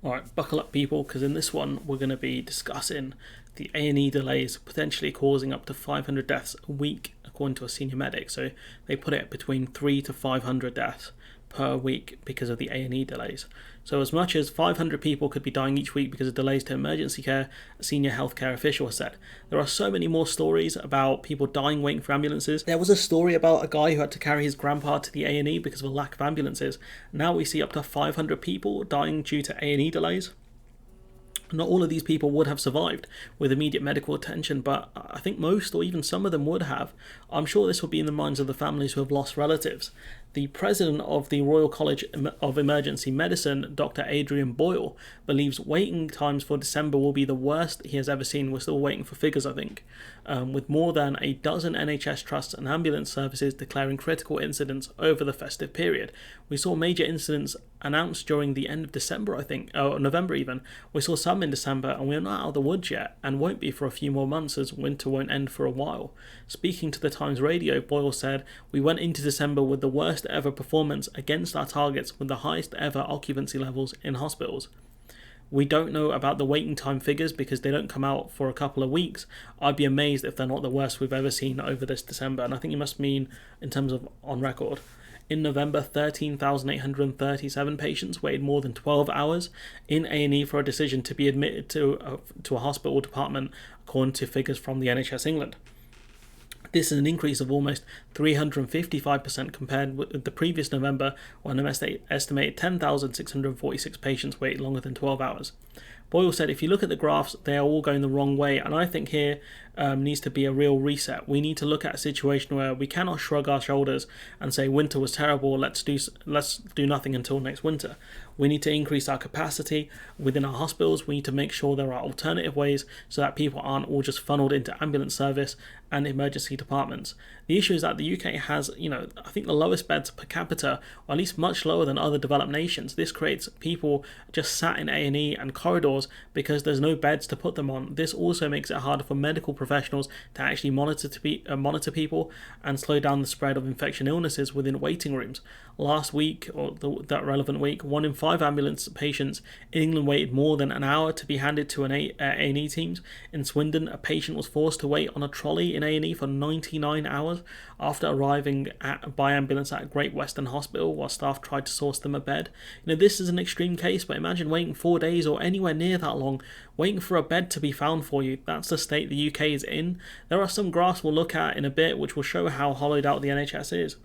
Alright, buckle up people, because in this one we're going to be discussing the A&E delays potentially causing up to 500 deaths a week, according to a senior medic. So they put it between 3 to 500 deaths per week because of the A&E delays. So as much as 500 people could be dying each week because of delays to emergency care, a senior healthcare official has said. There are so many more stories about people dying waiting for ambulances. There was a story about a guy who had to carry his grandpa to the A&E because of a lack of ambulances. Now we see up to 500 people dying due to A&E delays. Not all of these people would have survived with immediate medical attention, but I think most or even some of them would have. I'm sure this will be in the minds of the families who have lost relatives. The president of the Royal College of Emergency Medicine, Dr. Adrian Boyle, believes waiting times for December will be the worst he has ever seen. We're still waiting for figures, I think, with more than a dozen NHS trusts and ambulance services declaring critical incidents over the festive period. We saw major incidents announced during the end of December, I think, or November even. We saw some in December, and we're not out of the woods yet, and won't be for a few more months as winter won't end for a while. Speaking to the Times Radio, Boyle said, "We went into December with the worst ever performance against our targets with the highest ever occupancy levels in hospitals. We don't know about the waiting time figures because they don't come out for a couple of weeks. I'd be amazed if they're not the worst we've ever seen over this December." And I think you must mean in terms of on record. In November, 13,837 patients waited more than 12 hours in A&E for a decision to be admitted to a hospital department, according to figures from the NHS England. This is an increase of almost 355% compared with the previous November, when an estimated 10,646 patients waited longer than 12 hours. Boyle said, "If you look at the graphs, they are all going the wrong way, and I think here needs to be a real reset. We need to look at a situation where we cannot shrug our shoulders and say winter was terrible, let's do nothing until next winter. We need to increase our capacity within our hospitals. We need to make sure there are alternative ways so that people aren't all just funneled into ambulance service and emergency departments." The issue is that the UK has, I think the lowest beds per capita, or at least much lower than other developed nations. This creates people just sat in A&E and corridors because there's no beds to put them on. This also makes it harder for medical professionals to actually monitor people and slow down the spread of infection illnesses within waiting rooms. Last week, or that relevant week, 1 in 5 ambulance patients in England waited more than an hour to be handed to an A&E teams. In Swindon, a patient was forced to wait on a trolley in A&E for 99 hours after arriving by ambulance at Great Western Hospital while staff tried to source them a bed. This is an extreme case, but imagine waiting 4 days or anywhere near that long, waiting for a bed to be found for you. That's the state the UK is in. There are some graphs we'll look at in a bit which will show how hollowed out the NHS is.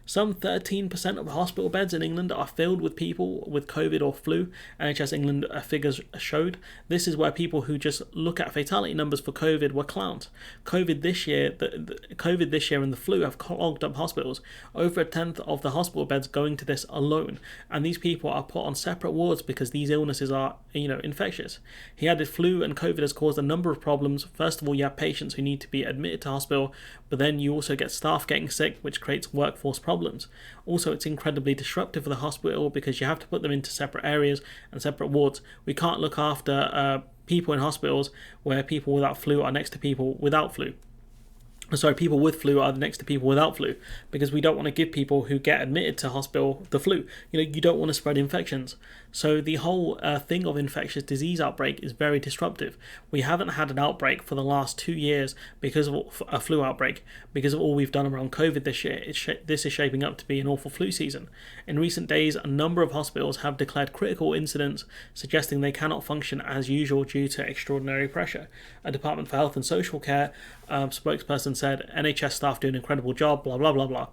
Some 13% of hospital beds in England are filled with people with COVID or flu, NHS England figures showed. This is where people who just look at fatality numbers for COVID were clowns. COVID this year and the flu have clogged up hospitals. Over a tenth of the hospital beds going to this alone, and these people are put on separate wards because these illnesses are, infectious. He added flu and COVID has caused a number of problems. First of all, you have patients who need to be admitted to hospital, but then you also get staff getting sick, which creates workforce problems. Also, it's incredibly disruptive for the hospital because you have to put them into separate areas and separate wards. We can't look after people in hospitals where people without flu are next to people without flu. People with flu are next to people without flu, because we don't want to give people who get admitted to hospital the flu. You don't want to spread infections. So the whole thing of infectious disease outbreak is very disruptive. We haven't had an outbreak for the last 2 years because of a flu outbreak, because of all we've done around COVID this year. This is shaping up to be an awful flu season. In recent days, a number of hospitals have declared critical incidents, suggesting they cannot function as usual due to extraordinary pressure. A Department for Health and Social Care spokesperson said, "NHS staff do an incredible job, blah, blah, blah, blah."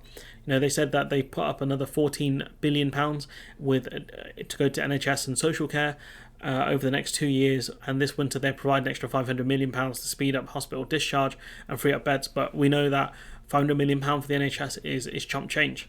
They said that they put up another £14 billion to go to NHS and social care over the next 2 years, and this winter they provide an extra £500 million to speed up hospital discharge and free up beds. But we know that £500 million for the NHS is chump change.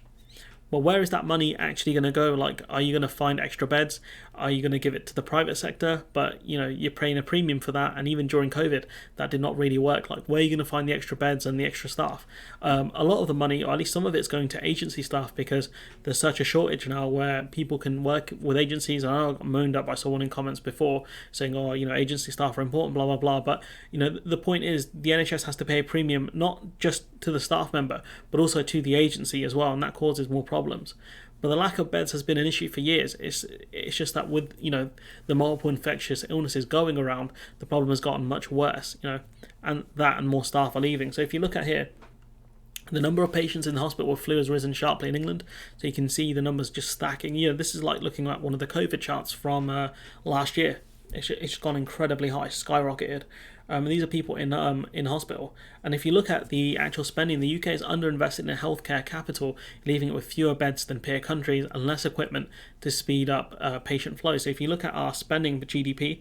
Well, where is that money actually going to go? Are you going to find extra beds? Are you going to give it to the private sector? But, you're paying a premium for that. And even during COVID, that did not really work. Where are you going to find the extra beds and the extra staff? A lot of the money, or at least some of it's going to agency staff, because there's such a shortage now where people can work with agencies. And I got moaned up by someone in comments before saying, agency staff are important, blah, blah, blah. But, the point is the NHS has to pay a premium, not just to the staff member, but also to the agency as well. And that causes more problems. But the lack of beds has been an issue for years. It's just that with, the multiple infectious illnesses going around, the problem has gotten much worse, and more staff are leaving. So if you look at here, the number of patients in the hospital with flu has risen sharply in England. So you can see the numbers just stacking. This is like looking at one of the COVID charts from last year. It's gone incredibly high, skyrocketed. These are people in hospital. And if you look at the actual spending, the UK is underinvested in healthcare capital, leaving it with fewer beds than peer countries and less equipment to speed up patient flow. So if you look at our spending per GDP,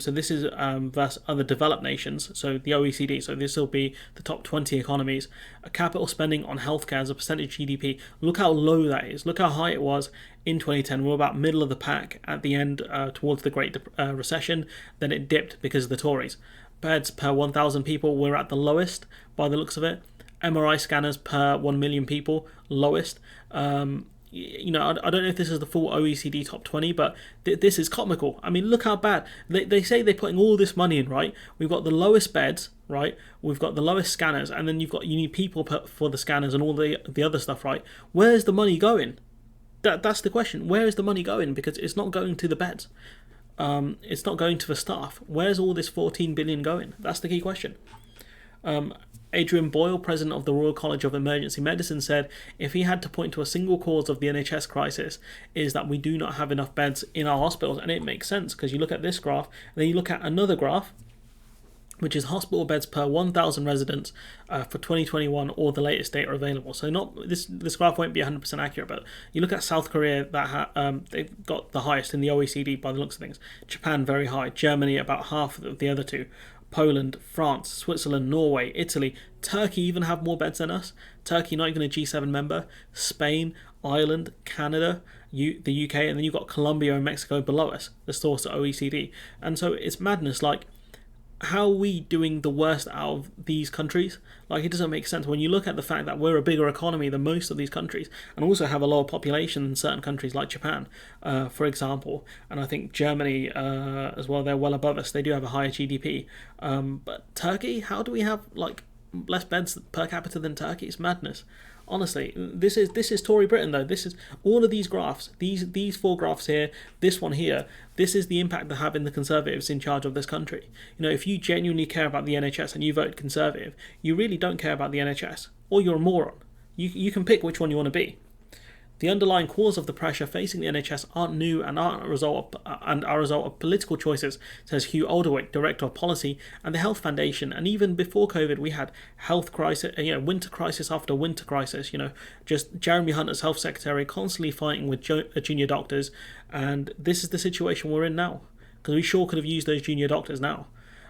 so this is versus other developed nations, so the OECD, so this will be the top 20 economies, capital spending on healthcare as a percentage of GDP, look how low that is. Look how high it was in 2010. We're about middle of the pack at the end towards the Great Recession. Then it dipped because of the Tories. Beds per 1,000 people, we're at the lowest by the looks of it. MRI scanners per 1 million people, lowest. I don't know if this is the full OECD top 20, but this is comical. I mean, look how bad. They say they're putting all this money in, right? We've got the lowest beds, right? We've got the lowest scanners, and then you need people for the scanners and all the other stuff, right? Where's the money going? That's the question. Where is the money going? Because it's not going to the beds. It's not going to the staff. Where's all this 14 billion going? That's the key question. Adrian Boyle, president of the Royal College of Emergency Medicine, said if he had to point to a single cause of the NHS crisis, is that we do not have enough beds in our hospitals. And it makes sense, because you look at this graph, and then you look at another graph, which is hospital beds per 1,000 residents for 2021, or the latest data available. So not this graph won't be 100% accurate, but you look at South Korea, that they've got the highest in the OECD by the looks of things. Japan, very high. Germany, about half of the other two. Poland, France, Switzerland, Norway, Italy. Turkey even have more beds than us. Turkey not even a G7 member. Spain, Ireland, Canada, the UK, and then you've got Colombia and Mexico below us, the source of OECD. And so it's madness. Like, how are we doing the worst out of these countries? Like, it doesn't make sense when you look at the fact that we're a bigger economy than most of these countries, and also have a lower population than certain countries like Japan, for example. And I think Germany as well, they're well above us. They do have a higher GDP. But Turkey, how do we have like less beds per capita than Turkey? It's madness. Honestly, this is Tory Britain though. This is all of these graphs, these four graphs here, this one here. This is the impact they're having the Conservatives in charge of this country. If you genuinely care about the NHS and you vote Conservative, you really don't care about the NHS, or you're a moron. You can pick which one you want to be. The underlying cause of the pressure facing the NHS aren't new and are a result of political choices, says Hugh Alderwick, Director of Policy and the Health Foundation. And even before COVID, we had health crisis, winter crisis after winter crisis. Just Jeremy Hunt as Health Secretary constantly fighting with junior doctors, and this is the situation we're in now. Because we sure could have used those junior doctors now.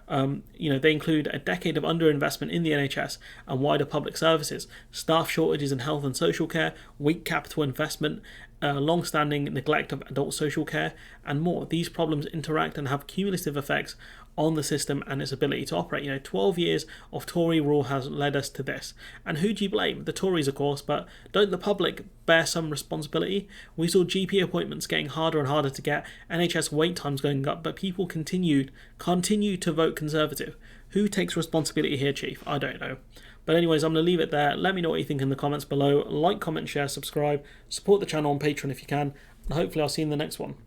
They include a decade of underinvestment in the NHS and wider public services, staff shortages in health and social care, weak capital investment, long-standing neglect of adult social care, and more. These problems interact and have cumulative effects on the system and its ability to operate. 12 years of Tory rule has led us to this. And who do you blame? The Tories, of course, but don't the public bear some responsibility? We saw GP appointments getting harder and harder to get, NHS wait times going up, but people continue to vote Conservative. Who takes responsibility here, Chief? I don't know. But anyways, I'm going to leave it there. Let me know what you think in the comments below. Like, comment, share, subscribe. Support the channel on Patreon if you can. And hopefully I'll see you in the next one.